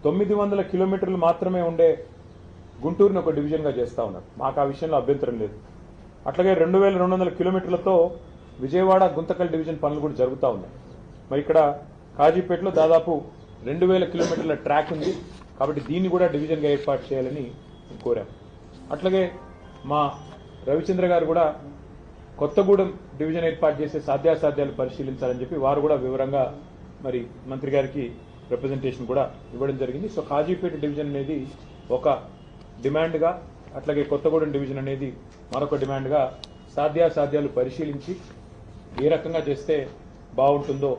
900 కిలోమీటర్లు మాత్రమే ఉండే గుంటూరుని ఒక డివిజన్గా చేస్తా ఉన్నారు. మాకు ఆ విషయంలో అభ్యంతరం లేదు. అట్లాగే 2200 కిలోమీటర్లతో విజయవాడ గుంతకల్ డివిజన్ పనులు కూడా జరుగుతూ ఉన్నాయి. మరి ఇక్కడ కాజీపేటలో దాదాపు 2000 కిలోమీటర్ల ట్రాక్ ఉంది కాబట్టి దీన్ని కూడా డివిజన్గా ఏర్పాటు చేయాలని కోరాం. అట్లాగే మా రవిచంద్ర గారు కూడా కొత్తగూడెం డివిజన్ ఏర్పాటు చేసే సాధ్యాసాధ్యాలు పరిశీలించాలని చెప్పి వారు కూడా వివరంగా మరి మంత్రి గారికి రిప్రజెంటేషన్ కూడా ఇవ్వడం జరిగింది. సో కాజీపేట డివిజన్ అనేది ఒక డిమాండ్గా, అట్లాగే కొత్తగూడెం డివిజన్ అనేది మరొక డిమాండ్గా సాధ్యాసాధ్యాలు పరిశీలించి ఏ రకంగా చేస్తే బాగుంటుందో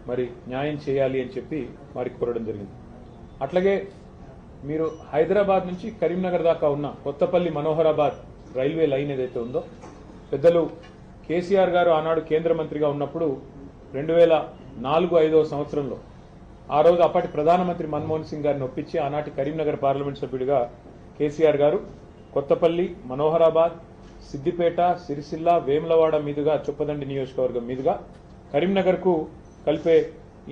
మరి న్యాయం చేయాలి అని చెప్పి వారికి కోరడం జరిగింది. అట్లాగే మీరు హైదరాబాద్ నుంచి కరీంనగర్ దాకా ఉన్న కొత్తపల్లి మనోహరాబాద్ రైల్వే లైన్ ఏదైతే ఉందో పెద్దలు కేసీఆర్ గారు ఆనాడు కేంద్ర మంత్రిగా ఉన్నప్పుడు 2004-05 సంవత్సరంలో ఆ రోజు అప్పటి ప్రధానమంత్రి మన్మోహన్ సింగ్ గారిని ఒప్పించి ఆనాటి కరీంనగర్ పార్లమెంట్ సభ్యుడిగా కేసీఆర్ గారు కొత్తపల్లి, మనోహరాబాద్, సిద్దిపేట, సిరిసిల్ల, వేములవాడ మీదుగా చొప్పదండి నియోజకవర్గం మీదుగా కరీంనగర్కు కలిపే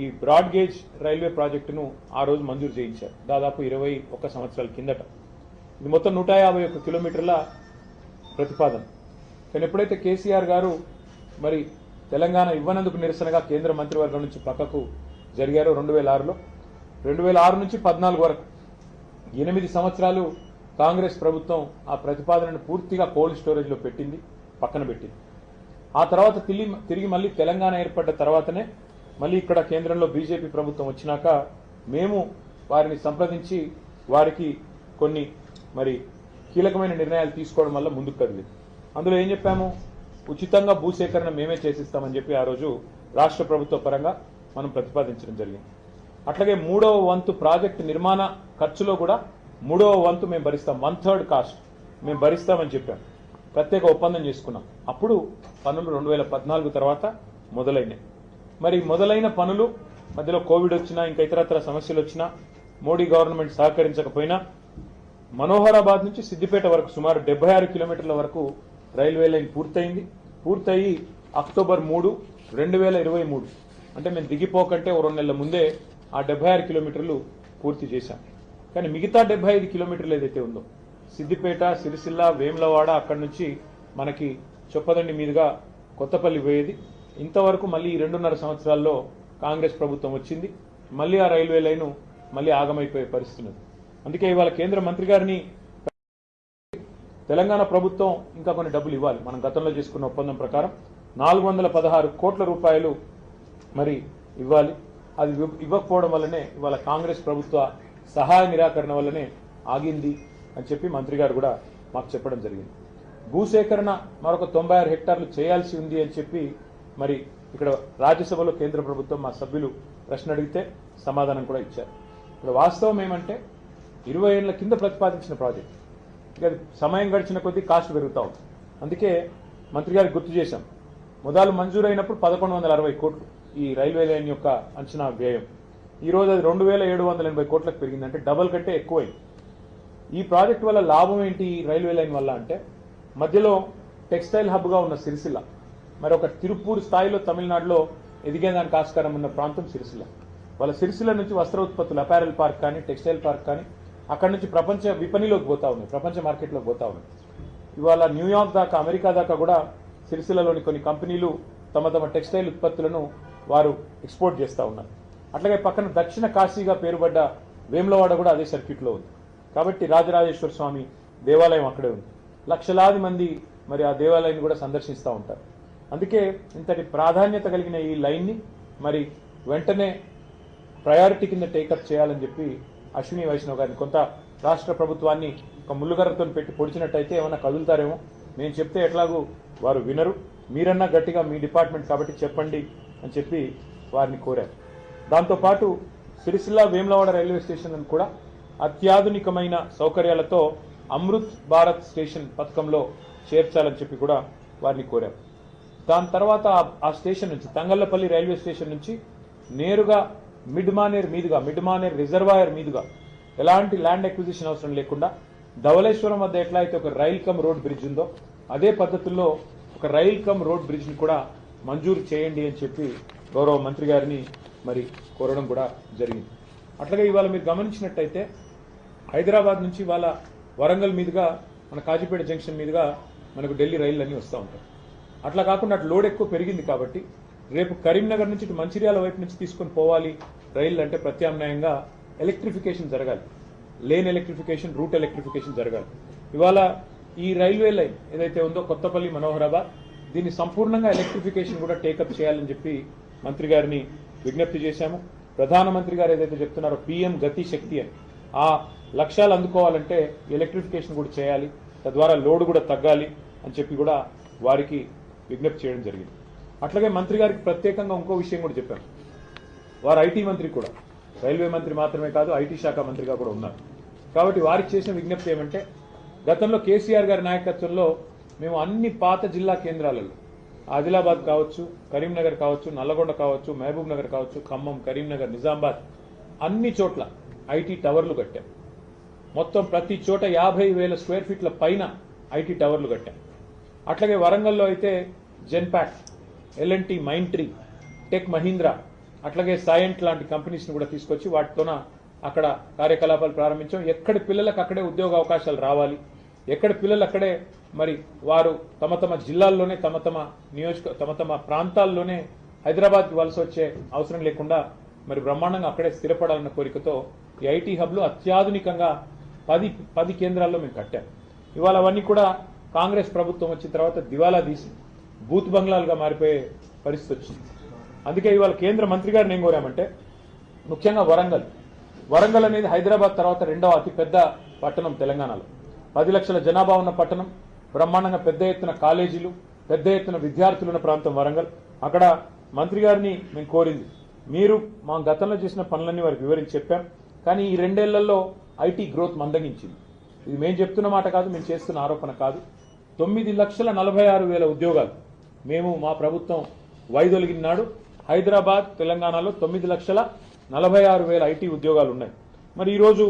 ఈ బ్రాడ్ గేజ్ రైల్వే ప్రాజెక్టును ఆ రోజు మంజూరు చేయించారు దాదాపు 21 సంవత్సరాల కిందట. ఇది మొత్తం 151 కిలోమీటర్ల ప్రతిపాదన. కానీ ఎప్పుడైతే కేసీఆర్ గారు మరి తెలంగాణ ఇవ్వనందుకు నిరసనగా కేంద్ర మంత్రివర్గం నుంచి పక్కకు జరిగారు 2006లో, 2006 నుంచి 2014 వరకు 8 సంవత్సరాలు కాంగ్రెస్ ప్రభుత్వం ఆ ప్రతిపాదనను పూర్తిగా కోల్డ్ స్టోరేజ్లో పెట్టింది, పక్కన పెట్టింది. ఆ తర్వాత తిరిగి మళ్ళీ తెలంగాణ ఏర్పడ్డ తర్వాతనే మళ్ళీ ఇక్కడ కేంద్రంలో బీజేపీ ప్రభుత్వం వచ్చినాక మేము వారిని సంప్రదించి వారికి కొన్ని మరి కీలకమైన నిర్ణయాలు తీసుకోవడం వల్ల ముందుకు కదిలింది. అందులో ఏం చెప్పాము, ఉచితంగా భూసేకరణ మేమే చేసిస్తామని చెప్పి ఆ రోజు రాష్ట్ర ప్రభుత్వ పరంగా మనం ప్రతిపాదించడం జరిగింది. అట్లాగే 3వ వంతు ప్రాజెక్టు నిర్మాణ ఖర్చులో కూడా 3వ వంతు మేము భరిస్తాం, 1/3 కాస్ట్ మేము భరిస్తామని చెప్పాం. ప్రత్యేక ఒప్పందం చేసుకున్నాం. అప్పుడు పనులు 2014 తర్వాత మొదలైనాయి. మరి మొదలైన పనులు మధ్యలో కోవిడ్ వచ్చినా ఇంకా ఇతరత్ర సమస్యలు వచ్చినా మోడీ గవర్నమెంట్ సహకరించకపోయినా మనోహరాబాద్ నుంచి సిద్దిపేట వరకు సుమారు 76 కిలోమీటర్ల వరకు రైల్వే లైన్ పూర్తయింది. పూర్తయి అక్టోబర్ 3, 2023 అంటే మేము దిగిపోకంటే 2 నెలల ముందే ఆ 76 కిలోమీటర్లు పూర్తి చేశాం. కానీ మిగతా 75 కిలోమీటర్లు ఏదైతే ఉందో సిద్దిపేట, సిరిసిల్ల, వేములవాడ అక్కడి నుంచి మనకి చొప్పదండి మీదుగా కొత్తపల్లి పోయేది, ఇంతవరకు మళ్ళీ 2.5 సంవత్సరాల్లో కాంగ్రెస్ ప్రభుత్వం వచ్చింది. మళ్ళీ ఆ రైల్వే లైను మళ్ళీ ఆగమైపోయే పరిస్థితి ఉంది. అందుకే ఇవాళ కేంద్ర మంత్రి గారిని తెలంగాణ ప్రభుత్వం ఇంకా కొన్ని డబ్బులు ఇవ్వాలి. మనం గతంలో చేసుకున్న ఒప్పందం ప్రకారం 416 కోట్ల రూపాయలు మరి ఇవ్వాలి. అది ఇవ్వకపోవడం వల్లనే ఇవాళ కాంగ్రెస్ ప్రభుత్వ సహాయ నిరాకరణ వల్లనే ఆగింది అని చెప్పి మంత్రి గారు కూడా మాకు చెప్పడం జరిగింది. భూసేకరణ మరొక 96 హెక్టార్లు చేయాల్సి ఉంది అని చెప్పి మరి ఇక్కడ రాజ్యసభలో కేంద్ర ప్రభుత్వం మా సభ్యులు ప్రశ్న అడిగితే సమాధానం కూడా ఇచ్చారు. ఇక్కడ వాస్తవం ఏమంటే 20 ఏళ్ల కింద ప్రతిపాదించిన ప్రాజెక్ట్ ఇక సమయం గడిచిన కొద్దీ కాస్ట్ పెరుగుతూ ఉంది. అందుకే మంత్రి గారికి గుర్తు చేశాం, మొదలు మంజూరైనప్పుడు 1160 కోట్లు ఈ రైల్వే లైన్ యొక్క అంచనా వ్యయం. ఈ రోజు అది 2780 కోట్లకు పెరిగింది, అంటే డబల్ కంటే ఎక్కువైంది. ఈ ప్రాజెక్ట్ వల్ల లాభం ఏంటి ఈ రైల్వే లైన్ వల్ల అంటే మధ్యలో టెక్స్టైల్ హబ్గా ఉన్న సిరిసిల్ల, మరి ఒక తిరుపూర్ స్థాయిలో తమిళనాడులో ఎదిగేదానికి ఆస్కారం ఉన్న ప్రాంతం సిరిసిల్ల. వాళ్ళ సిరిసిల్ల నుంచి వస్త్ర ఉత్పత్తులు, అపారెల్ పార్క్ కానీ టెక్స్టైల్ పార్క్ కానీ అక్కడి నుంచి ప్రపంచ విపణిలోకి పోతా ఉన్నాయి, ప్రపంచ మార్కెట్లోకి పోతా ఉన్నాయి. ఇవాళ న్యూయార్క్ దాకా, అమెరికా దాకా కూడా సిరిసిల్లలోని కొన్ని కంపెనీలు తమ తమ టెక్స్టైల్ ఉత్పత్తులను వారు ఎక్స్పోర్ట్ చేస్తూ ఉన్నారు. అట్లాగే పక్కన దక్షిణ కాశీగా పేరుపడ్డ వేములవాడ కూడా అదే సర్క్యూట్లో ఉంది. కాబట్టి రాజరాజేశ్వర స్వామి దేవాలయం అక్కడే ఉంది. లక్షలాది మంది మరి ఆ దేవాలయాన్ని కూడా సందర్శిస్తూ ఉంటారు. అందుకే ఇంతటి ప్రాధాన్యత కలిగిన ఈ లైన్ని మరి వెంటనే ప్రయారిటీ కింద టేకప్ చేయాలని చెప్పి అశ్విని వైష్ణవ్ గారిని, కొంత రాష్ట్ర ప్రభుత్వాన్ని ఒక ముళ్ళుగర్రతో పెట్టి పొడిచినట్టయితే ఏమన్నా కదులుతారేమో, నేను చెప్తే ఎట్లాగూ వారు వినరు, మీరన్నా గట్టిగా మీ డిపార్ట్మెంట్ కాబట్టి చెప్పండి అని చెప్పి వారిని కోరారు. దాంతోపాటు సిరిసిల్ల వేములవాడ రైల్వే స్టేషన్ కూడా అత్యాధునికమైన సౌకర్యాలతో అమృత్ భారత్ స్టేషన్ పథకంలో చేర్చాలని చెప్పి కూడా వారిని కోరారు. దాని తర్వాత ఆ స్టేషన్ నుంచి తంగళ్లపల్లి రైల్వే స్టేషన్ నుంచి నేరుగా మిడ్ మానేర్ రిజర్వాయర్ మీదుగా ఎలాంటి ల్యాండ్ ఎక్విజిషన్ అవసరం లేకుండా ధవళేశ్వరం వద్ద ఎట్లా అయితే ఒక రైల్ కమ్ రోడ్ బ్రిడ్జ్ ఉందో అదే పద్ధతుల్లో ఒక రైల్ కమ్ రోడ్ బ్రిడ్జ్ ని కూడా మంజూరు చేయండి అని చెప్పి గౌరవ మంత్రి గారిని మరి కోరడం కూడా జరిగింది. అట్లాగే ఇవాళ మీరు గమనించినట్టయితే హైదరాబాద్ నుంచి ఇవాళ వరంగల్ మీదుగా మన కాజీపేట జంక్షన్ మీదుగా మనకు ఢిల్లీ రైళ్లన్నీ వస్తూ ఉంటాయి. అట్లా కాకుండా అటు లోడ్ ఎక్కువ పెరిగింది కాబట్టి రేపు కరీంనగర్ నుంచి ఇటు మంచిర్యాల వైపు నుంచి తీసుకొని పోవాలి రైళ్లు అంటే ప్రత్యామ్నాయంగా ఎలక్ట్రిఫికేషన్ జరగాలి. లేన్ ఎలక్ట్రిఫికేషన్, రూట్ ఎలక్ట్రిఫికేషన్ జరగాలి. ఇవాళ ఈ రైల్వే లైన్ ఏదైతే ఉందో కొత్తపల్లి మనోహరాబాద్, దీన్ని సంపూర్ణంగా ఎలక్ట్రిఫికేషన్ కూడా టేకప్ చేయాలని చెప్పి మంత్రి గారిని విజ్ఞప్తి చేశాము. ప్రధానమంత్రి గారు ఏదైతే చెప్తున్నారో పీఎం గతి శక్తి అని, ఆ లక్ష్యాలు అందుకోవాలంటే ఎలక్ట్రిఫికేషన్ కూడా చేయాలి, తద్వారా లోడ్ కూడా తగ్గాలి అని చెప్పి కూడా వారికి విజ్ఞప్తి చేయడం జరిగింది. అట్లాగే మంత్రి గారికి ప్రత్యేకంగా ఇంకో విషయం కూడా చెప్పాను. వారు ఐటీ మంత్రి కూడా, రైల్వే మంత్రి మాత్రమే కాదు ఐటీ శాఖ మంత్రిగా కూడా ఉన్నారు. కాబట్టి వారికి చేసిన విజ్ఞప్తి ఏమంటే, గతంలో కేసీఆర్ గారి నాయకత్వంలో మేము అన్ని పాత జిల్లా కేంద్రాలలో ఆదిలాబాద్ కావచ్చు, కరీంనగర్ కావచ్చు, నల్లగొండ కావచ్చు, మహబూబ్ నగర్ కావచ్చు, ఖమ్మం, కరీంనగర్, నిజామాబాద్ అన్ని చోట్ల ఐటీ టవర్లు కట్టాం. మొత్తం ప్రతి చోట 50,000 స్క్వేర్ ఫీట్ల పైన ఐటీ టవర్లు కట్టాం. అట్లాగే వరంగల్లో అయితే జెన్పాక్, ఎల్ఎన్టీ, మైంట్రీ, టెక్ మహీంద్రా, అట్లాగే సైంట్ లాంటి కంపెనీస్ని కూడా తీసుకొచ్చి వాటితోన అక్కడ కార్యకలాపాలు ప్రారంభించాం. ఎక్కడి పిల్లలకు అక్కడే ఉద్యోగ అవకాశాలు రావాలి, ఎక్కడి పిల్లలు అక్కడే మరి వారు తమ తమ జిల్లాల్లోనే తమ తమ ప్రాంతాల్లోనే హైదరాబాద్కి వలస వచ్చే అవసరం లేకుండా మరి బ్రహ్మాండంగా అక్కడే స్థిరపడాలన్న కోరికతో ఈ ఐటీ హబ్లు అత్యాధునికంగా 10 కేంద్రాల్లో మేము కట్టాం. ఇవాళ అవన్నీ కూడా కాంగ్రెస్ ప్రభుత్వం వచ్చిన తర్వాత దివాలా తీసి బూత్ బంగ్లాలుగా మారిపోయే పరిస్థితి వచ్చింది. అందుకే ఇవాళ కేంద్ర మంత్రి గారిని ఏం కోరామంటే, ముఖ్యంగా వరంగల్ అనేది హైదరాబాద్ తర్వాత 2వ అతిపెద్ద పట్టణం తెలంగాణలో. 10 లక్షల జనాభా ఉన్న పట్టణం, బ్రహ్మాండంగా పెద్ద ఎత్తున కాలేజీలు, పెద్ద ఎత్తున విద్యార్థులున్న ప్రాంతం వరంగల్. అక్కడ మంత్రి గారిని మేము కోరింది, మీరు మా గతంలో చేసిన పనులన్నీ వారికి వివరించి చెప్పాం, కానీ ఈ 2 ఏళ్లలో ఐటీ గ్రోత్ మందగించింది. ఇది మేము చెప్తున్న మాట కాదు, మేము చేస్తున్న ఆరోపణ కాదు. 9,46,000 ఉద్యోగాలు మేము మా ప్రభుత్వం వైదొలిగిన నాడు హైదరాబాద్, తెలంగాణలో 9,46,000 ఐటీ ఉద్యోగాలు ఉన్నాయి. మరి ఈరోజు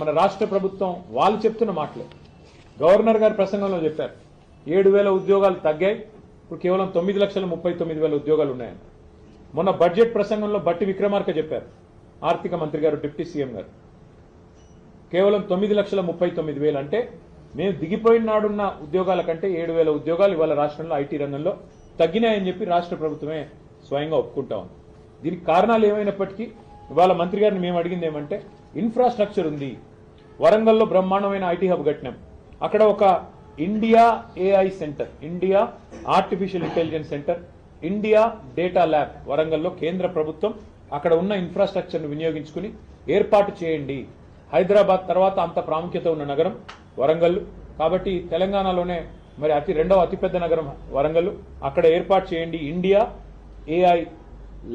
మన రాష్ట్ర ప్రభుత్వం వాళ్ళు చెప్తున్న మాటలే, గవర్నర్ గారి ప్రసంగంలో చెప్పారు 7,000 ఉద్యోగాలు తగ్గాయి, ఇప్పుడు కేవలం 9,39,000 ఉద్యోగాలు ఉన్నాయని. మొన్న బడ్జెట్ ప్రసంగంలో బట్టి విక్రమార్క చెప్పారు, ఆర్థిక మంత్రి గారు, డిప్యూటీ సీఎం గారు, కేవలం 9,39,000 అంటే మేము దిగిపోయిన నాడున్న ఉద్యోగాల కంటే 7,000 ఉద్యోగాలు ఇవాళ రాష్ట్రంలో ఐటీ రంగంలో తగ్గినాయని చెప్పి రాష్ట్ర ప్రభుత్వమే స్వయంగా ఒప్పుకుంటా ఉంది. దీనికి కారణాలు ఏమైనప్పటికీ ఇవాళ మంత్రి గారిని మేము అడిగింది ఏమంటే, ఇన్ఫ్రాస్ట్రక్చర్ ఉంది, వరంగల్లో బ్రహ్మాండమైన ఐటీ హబ్ కట్టినాం, అక్కడ ఒక India AI center, India artificial intelligence centre, India data lab వరంగల్లో కేంద్ర ప్రభుత్వం అక్కడ ఉన్న ఇన్ఫ్రాస్ట్రక్చర్ను వినియోగించుకుని ఏర్పాటు చేయండి. హైదరాబాద్ తర్వాత అంత ప్రాముఖ్యత ఉన్న నగరం వరంగల్, కాబట్టి తెలంగాణలోనే మరి 2వ అతిపెద్ద నగరం వరంగల్, అక్కడ ఏర్పాటు చేయండి ఇండియా ఏఐ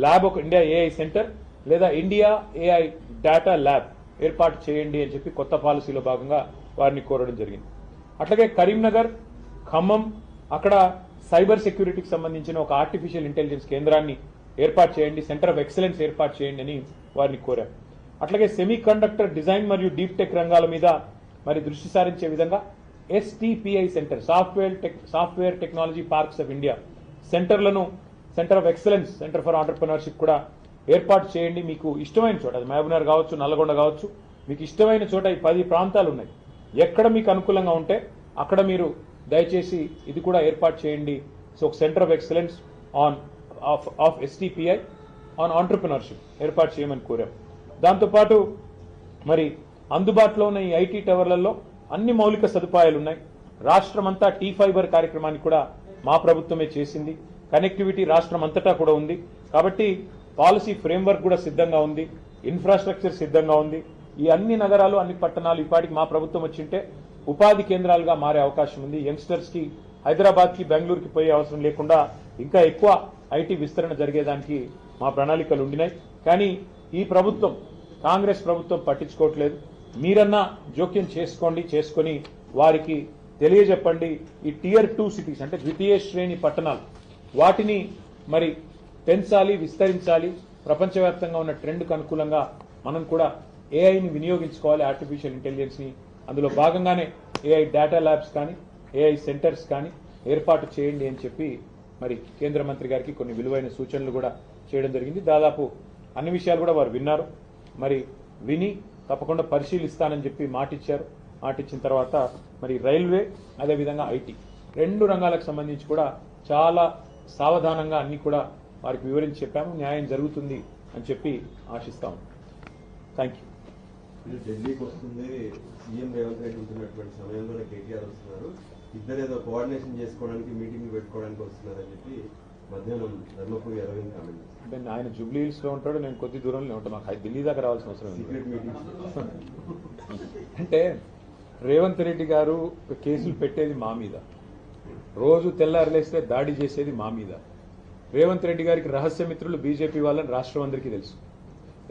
ల్యాబ్, ఒక ఇండియా ఏఐ సెంటర్ లేదా ఇండియా ఏఐ డేటా ల్యాబ్ ఏర్పాటు చేయండి అని చెప్పి కొత్త పాలసీలో భాగంగా వారిని కోరడం జరిగింది. అట్లాగే కరీంనగర్, ఖమ్మం, అక్కడ సైబర్ సెక్యూరిటీకి సంబంధించిన ఒక ఆర్టిఫిషియల్ ఇంటెలిజెన్స్ కేంద్రాన్ని ఏర్పాటు చేయండి, సెంటర్ ఆఫ్ ఎక్సలెన్స్ ఏర్పాటు చేయండి అని వారిని కోరారు. అట్లాగే సెమీ కండక్టర్ డిజైన్ మరియు డీప్ టెక్ రంగాల మీద మరి దృష్టి సారించే విధంగా STPI centre, software technology parks of India సెంటర్లను, centre of excellence, centre for entrepreneurship కూడా ఏర్పాటు చేయండి. మీకు ఇష్టమైన చోట, అది మహబూబ్నగర్ కావచ్చు, నల్లగొండ కావచ్చు, మీకు ఇష్టమైన చోట ఈ 10 ప్రాంతాలు ఉన్నాయి, ఎక్కడ మీకు అనుకూలంగా ఉంటే అక్కడ మీరు దయచేసి ఇది కూడా ఏర్పాటు చేయండి. సో ఒక centre of excellence of STPI on entrepreneurship ఏర్పాటు చేయమని కోరాం. దాంతోపాటు మరి అందుబాటులో ఉన్న ఈ ఐటీ టవర్లలో అన్ని మౌలిక సదుపాయాలు ఉన్నాయి. రాష్ట్రమంతా టీ ఫైబర్ కార్యక్రమాన్ని కూడా మా ప్రభుత్వమే చేసింది. కనెక్టివిటీ రాష్ట్రం అంతటా కూడా ఉంది. కాబట్టి పాలసీ ఫ్రేమ్వర్క్ కూడా సిద్ధంగా ఉంది, ఇన్ఫ్రాస్ట్రక్చర్ సిద్ధంగా ఉంది. ఈ అన్ని నగరాలు, అన్ని పట్టణాలు ఇప్పటికి మా ప్రభుత్వం వచ్చింటే ఉపాధి కేంద్రాలుగా మారే అవకాశం ఉంది. యంగ్స్టర్స్ కి హైదరాబాద్కి, బెంగళూరుకి పోయే అవసరం లేకుండా ఇంకా ఎక్కువ ఐటీ విస్తరణ జరిగేదానికి మా ప్రణాళికలు ఉండినాయి. కానీ ఈ ప్రభుత్వం, కాంగ్రెస్ ప్రభుత్వం పట్టించుకోవట్లేదు. మీరన్నా జోక్యం చేసుకొని వారికి తెలియజెప్పండి. ఈ Tier 2 సిటీస్ అంటే ద్వితీయ శ్రేణి పట్టణాలు, వాటిని మరి పెంచాలి, విస్తరించాలి. ప్రపంచవ్యాప్తంగా ఉన్న ట్రెండ్కు అనుకూలంగా మనం కూడా ఏఐని వినియోగించుకోవాలి, ఆర్టిఫిషియల్ ఇంటెలిజెన్స్ని. అందులో భాగంగానే ఏఐ డేటా ల్యాబ్స్ కానీ, ఏఐ సెంటర్స్ కానీ ఏర్పాటు చేయండి అని చెప్పి మరి కేంద్ర మంత్రి గారికి కొన్ని విలువైన సూచనలు కూడా చేయడం జరిగింది. దాదాపు అన్ని విషయాలు కూడా వారు విన్నారు. మరి విని తప్పకుండా పరిశీలిస్తానని చెప్పి మాటిచ్చారు. మాటిచ్చిన తర్వాత మరి రైల్వే అదేవిధంగా ఐటీ 2 రంగాలకు సంబంధించి కూడా చాలా సావధానంగా అన్ని కూడా వారికి వివరించి చెప్పాము. న్యాయం జరుగుతుంది అని చెప్పి ఆశిస్తాము. Thank you. ఢిల్లీకి వస్తుంది సీఎం రేవంత్ రెడ్డి ఉంటున్నటువంటి సమయంలోనే కేటీఆర్ వస్తున్నారు. ఇద్దరేదో కోఆర్డినేషన్ చేసుకోవడానికి మీటింగ్ పెట్టుకోవడానికి వస్తున్నారని చెప్పి మధ్యాహ్నం ధర్మపురి అరవింద్ కామెంట్. అంటే ఆయన జూబ్లీ హిల్స్ లో ఉంటాడు, నేను కొద్ది దూరంలో ఉంటాను. మాకు ఢిల్లీ దాకా రావాల్సిన అవసరం సీక్రెట్ మీటింగ్. అంటే రేవంత్ రెడ్డి గారు కేసులు పెట్టేది మా మీద, రోజు తెల్లారలేస్తే దాడి చేసేది మా మీద. రేవంత్ రెడ్డి గారికి రహస్య మిత్రులు బీజేపీ వాళ్ళని రాష్ట్రం అందరికీ తెలుసు.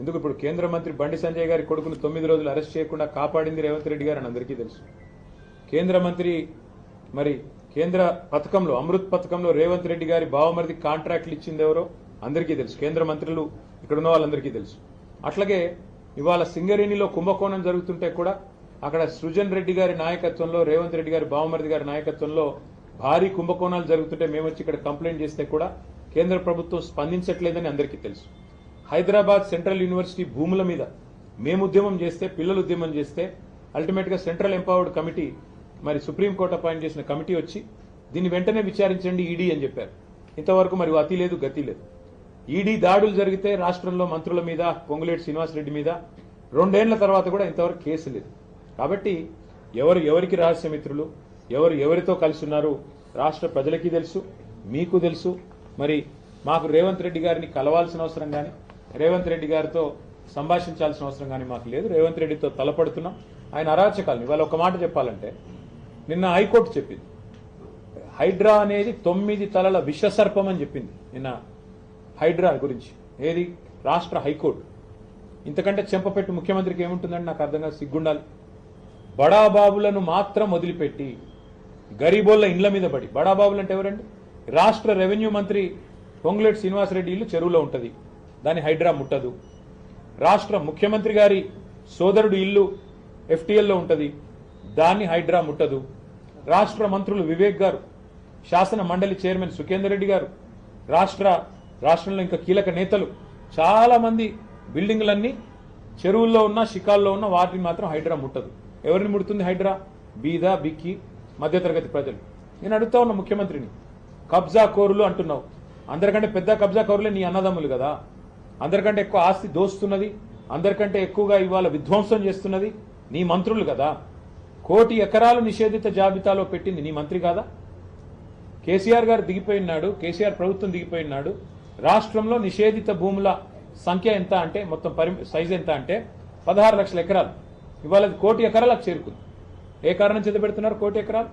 ఎందుకు ఇప్పుడు కేంద్ర మంత్రి బండి సంజయ్ గారి కొడుకును 9 రోజులు అరెస్ట్ చేయకుండా కాపాడింది రేవంత్ రెడ్డి గారు అని అందరికీ తెలుసు. కేంద్ర మంత్రి మరి కేంద్ర పథకంలో అమృత్ పథకంలో రేవంత్ రెడ్డి గారి బావమరిది కాంట్రాక్ట్లు ఇచ్చింది ఎవరో అందరికీ తెలుసు. కేంద్ర మంత్రులు ఇక్కడ ఉన్న వాళ్ళందరికీ తెలుసు. అట్లాగే ఇవాళ సింగరేణిలో కుంభకోణం జరుగుతుంటే కూడా అక్కడ సృజన్ రెడ్డి గారి నాయకత్వంలో రేవంత్ రెడ్డి గారి బావమరిది గారి నాయకత్వంలో భారీ కుంభకోణాలు జరుగుతుంటే మేము వచ్చి ఇక్కడ కంప్లైంట్ చేస్తే కూడా కేంద్ర ప్రభుత్వం స్పందించట్లేదని అందరికీ తెలుసు. హైదరాబాద్ సెంట్రల్ యూనివర్సిటీ భూముల మీద మేము ఉద్యమం చేస్తే, పిల్లలు ఉద్యమం చేస్తే అల్టిమేట్ గా సెంట్రల్ ఎంపవర్డ్ కమిటీ మరి సుప్రీంకోర్టు అపాయింట్ చేసిన కమిటీ వచ్చి దీన్ని వెంటనే విచారించండి ఈడీ అని చెప్పారు. ఇంతవరకు మరి అతి లేదు గతి లేదు. ఈడీ దాడులు జరిగితే రాష్ట్రంలో మంత్రుల మీద, పొంగులేటి శ్రీనివాసరెడ్డి మీద 2 ఏళ్ల తర్వాత కూడా ఇంతవరకు కేసు లేదు. కాబట్టి ఎవరికి రహస్య మిత్రులు, ఎవరితో కలిసి ఉన్నారు రాష్ట్ర ప్రజలకి తెలుసు, మీకు తెలుసు. మరి మాకు రేవంత్ రెడ్డి గారిని కలవాల్సిన అవసరం కానీ, రేవంత్ రెడ్డి గారితో సంభాషించాల్సిన అవసరం కానీ మాకు లేదు. రేవంత్ రెడ్డితో తలపడుతున్నాం. ఆయన అరాచకాలని ఇవాళ ఒక మాట చెప్పాలంటే, నిన్న హైకోర్టు చెప్పింది హైడ్రా అనేది 9 తలల విషసర్పం అని చెప్పింది నిన్న హైడ్రా గురించి. ఏది? రాష్ట్ర హైకోర్టు. ఇంతకంటే చెంపపెట్టు ముఖ్యమంత్రికి ఏముంటుందని నాకు అర్థం కాదు, సిగ్గుండాలి. బడాబాబులను మాత్రం వదిలిపెట్టి గరీబోళ్ల ఇండ్ల మీద పడి, బడాబాబులు అంటే ఎవరండి? రాష్ట్ర రెవెన్యూ మంత్రి పొంగులేటి శ్రీనివాసరెడ్డి ఇల్లు చెరువులో ఉంటుంది, దాని హైడ్రా ముట్టదు. రాష్ట్ర ముఖ్యమంత్రి గారి సోదరుడు ఇల్లు ఎఫ్టీఎల్లో ఉంటుంది, దాన్ని హైడ్రా ముట్టదు. రాష్ట్ర మంత్రులు వివేక్ గారు, శాసన మండలి చైర్మన్ సుఖేందర్ రెడ్డి గారు, రాష్ట్రంలో ఇంకా కీలక నేతలు చాలా మంది బిల్డింగ్లన్నీ చెరువుల్లో ఉన్న, షికాల్లో ఉన్న వాటిని మాత్రం హైడ్రా ముట్టదు. ఎవరిని ముడుతుంది హైడ్రా? బీద, బిక్కి, మధ్యతరగతి ప్రజలు. నేను అడుగుతా ఉన్న ముఖ్యమంత్రిని, కబ్జా కోరులు అంటున్నావు, అందరికంటే పెద్ద కబ్జా కోరులే నీ అన్నదమ్ములు కదా. అందరికంటే ఎక్కువ ఆస్తి దోస్తున్నది, అందరికంటే ఎక్కువగా ఇవాళ విధ్వంసం చేస్తున్నది నీ మంత్రులు కదా. 1 కోటి ఎకరాలు నిషేధిత జాబితాలో పెట్టింది నీ మంత్రి కాదా? కేసీఆర్ గారు దిగిపోయినాడు, కేసీఆర్ ప్రభుత్వం దిగిపోయినాడు. రాష్ట్రంలో నిషేధిత భూముల సంఖ్య ఎంత అంటే, మొత్తం సైజ్ ఎంత అంటే 16 లక్షల ఎకరాలు. ఇవాళ 1 కోటి ఎకరాలకు చేరుకుంది. ఏ కారణం చేత పెడుతున్నారు 1 కోటి ఎకరాలు?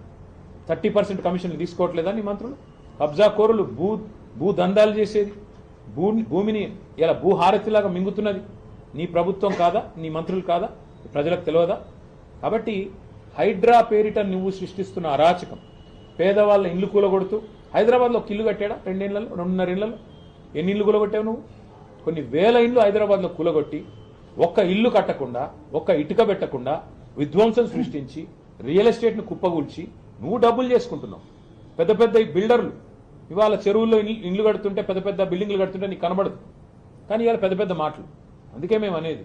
30% కమిషన్లు తీసుకోవట్లేదా నీ మంత్రులు? కబ్జా కోరులు, భూదందాలు చేసేది, భూమిని ఇలా భూహారతిలాగా మింగుతున్నది నీ ప్రభుత్వం కాదా? నీ మంత్రులు కాదా? ప్రజలకు తెలియదా? కాబట్టి హైడ్రా పేరిట నువ్వు సృష్టిస్తున్న అరాచకం, పేదవాళ్ళ ఇల్లు కూలగొడుతూ, హైదరాబాద్లో ఒక ఇల్లు కట్టాడా 2 ఏళ్లలో, 2.5 ఏళ్లలో? ఎన్ని ఇల్లు కూలగొట్టావు నువ్వు? కొన్ని వేల ఇల్లు హైదరాబాద్లో కూలగొట్టి, ఒక్క ఇల్లు కట్టకుండా, ఒక్క ఇటుక పెట్టకుండా విధ్వంసం సృష్టించి, రియల్ ఎస్టేట్ను కుప్పగూల్చి నువ్వు డబ్బులు చేసుకుంటున్నావు. పెద్ద పెద్ద బిల్డర్లు ఇవాళ చెరువుల్లో ఇండ్లు కడుతుంటే, పెద్ద పెద్ద బిల్డింగ్లు కడుతుంటే నీకు కనబడదు, కానీ ఇవాళ పెద్ద పెద్ద మాటలు. అందుకే మేము అనేది